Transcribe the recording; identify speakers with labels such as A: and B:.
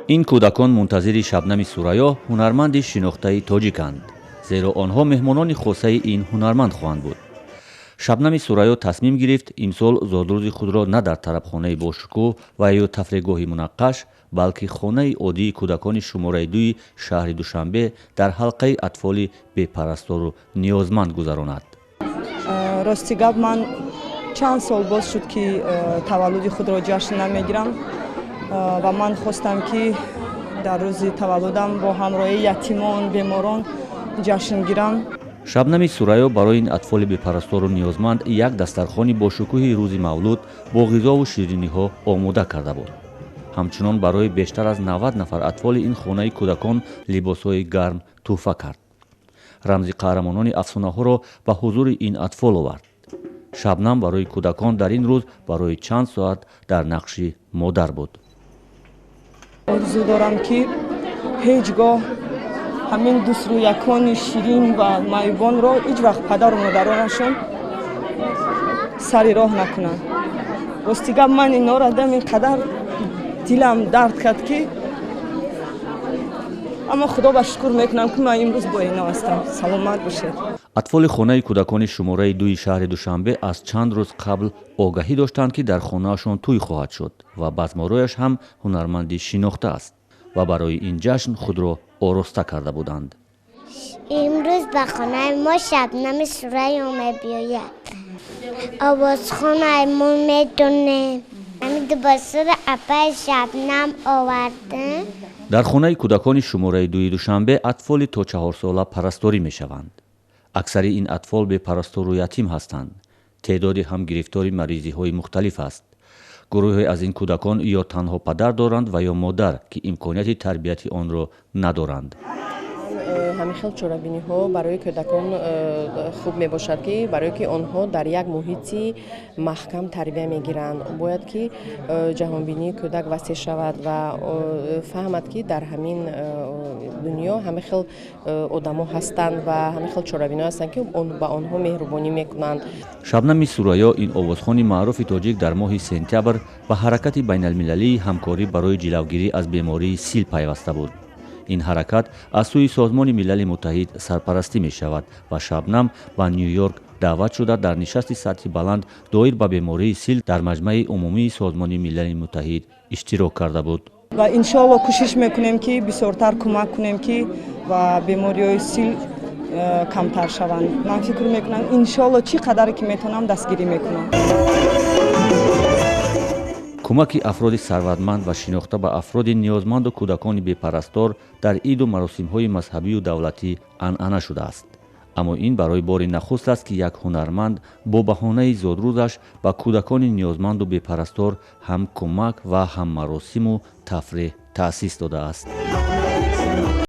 A: ин кӯдакон мунтазири шабнами сурайё ҳунарманди шинохтаи тоҷиканд, зеро онҳо меҳмонони хосаи ин ҳунарманд хоҳанд буд. шабнами сурайё тасмим гирифт имсол зодрӯзи худро на дар тарабхонаи бошукӯҳ ва ё тафрегоҳи мунаққаш, балки хонаи оддии кӯдакони шумораи 2 шаҳри Душанбе дар ҳалқаи атфоли бепарастору ниёзманд гузаронад.
B: рости гап ман чанд сол боз шуд ки таваллуди худро ҷашн намегирам ва ман хостам ки дар рӯзи таваллудам бо ҳамроҳии ятимон, беморон ҷашн гирам.
A: шабнами сурайё барои ин атфоли бепарастору ниёзманд як дастархони бошукӯҳи рӯзи мавлуд бо ғизову шириниҳо омода карда буд. ҳамчунон барои бештар аз 90 нафар атфоли ин хонаи кӯдакон либосҳои гарм тӯҳфа кард. рамзи қаҳрамонони афсонаҳоро ба ҳузури ин атфол овард. шабнам барои кӯдакон дар ин рӯз барои чанд соат дар нақши модар буд.
B: орзу дорам ки ҳеҷ гоҳ ҳамин дусрӯякони ширин ва майбонро ҳеҷ вақт падару модаронашон сари роҳ накунанд. рости гап ман инора дам ин қадар дилам дард кард ки аммо худо ба шукр мекунам ки ман имрӯз бо ино ҳастам. саломат бошед.
A: атфоли хонаи кӯдакони шумораи 2 шаҳри Душанбе аз чанд рӯз қабл огаҳӣ доштанд ки дар хонаашон тӯй хоҳад шуд ва базморояш ҳам ҳунарманди шинохта аст ва барои ин ҷашн худро ороста карда буданд.
C: имрӯз ба хонаи мо шабнами сурайё мебиёяд. овозхонаймон медонем. ҳамин дубосуро апаи шабнам овардем.
A: дар хонаи кӯдакони шумораи 2 Душанбе атфоли то 4 сола парасторӣ мешаванд. аксари ин атфол бепарастору ятим ҳастанд. теъдоди ҳам гирифтори маризиҳои мухталиф аст. гурӯҳе аз ин кӯдакон ё танҳо падар доранд ва ё модар ки имконияти тарбияти онро надоранд.
D: ҳамин хел чорабиниҳо барои кӯдакон хуб мебошад ки барое ки онҳо дар як муҳити маҳкам тарбия мегиранд. бояд ки ҷаҳонбинии кӯдак васеъ шавад ва фаҳмад ки дар ҳамин дунё ҳамин хел одамо ҳастанд ва ҳамин хел чорабиниҳо ҳастанд ки ба онҳо меҳрубонӣ мекунанд.
A: шабнами сурайё ин овозхони маъруфи тоҷик дар моҳи сентябр ба ҳаракати байналмилалии ҳамкорӣ барои ҷилавгирӣ аз бемории сил пайваста буд. ин ҳаракат аз сӯи созмони милали муттаҳид сарпарастӣ мешавад ва шабнам ба Нью-Йорк даъват шуда дар нишасти сатҳи баланд доир ба бемории сил дар маҷмаи умумии созмони милали муттаҳид иштирок карда буд.
B: ва иншоалло кӯшиш мекунем ки бисёртар кӯмак кунем ки ва бемориҳои сил камтар шаванд. ман фикр мекунам иншоалло чӣ қадаре ки метавонам дастгирӣ мекунам.
A: кӯмаки афроди сарватманд ва шинохта ба афроди ниёзманду кӯдакони бепарастор дар иду маросимҳои мазҳабию давлатӣ анъана шудааст. аммо ин барои бори нахуст аст ки як ҳунарманд бо баҳонаи зодрӯзаш ба кӯдакони ниёзманду бепарастор ҳам кӯмак ва ҳам маросиму тафреҳ таъсис додааст.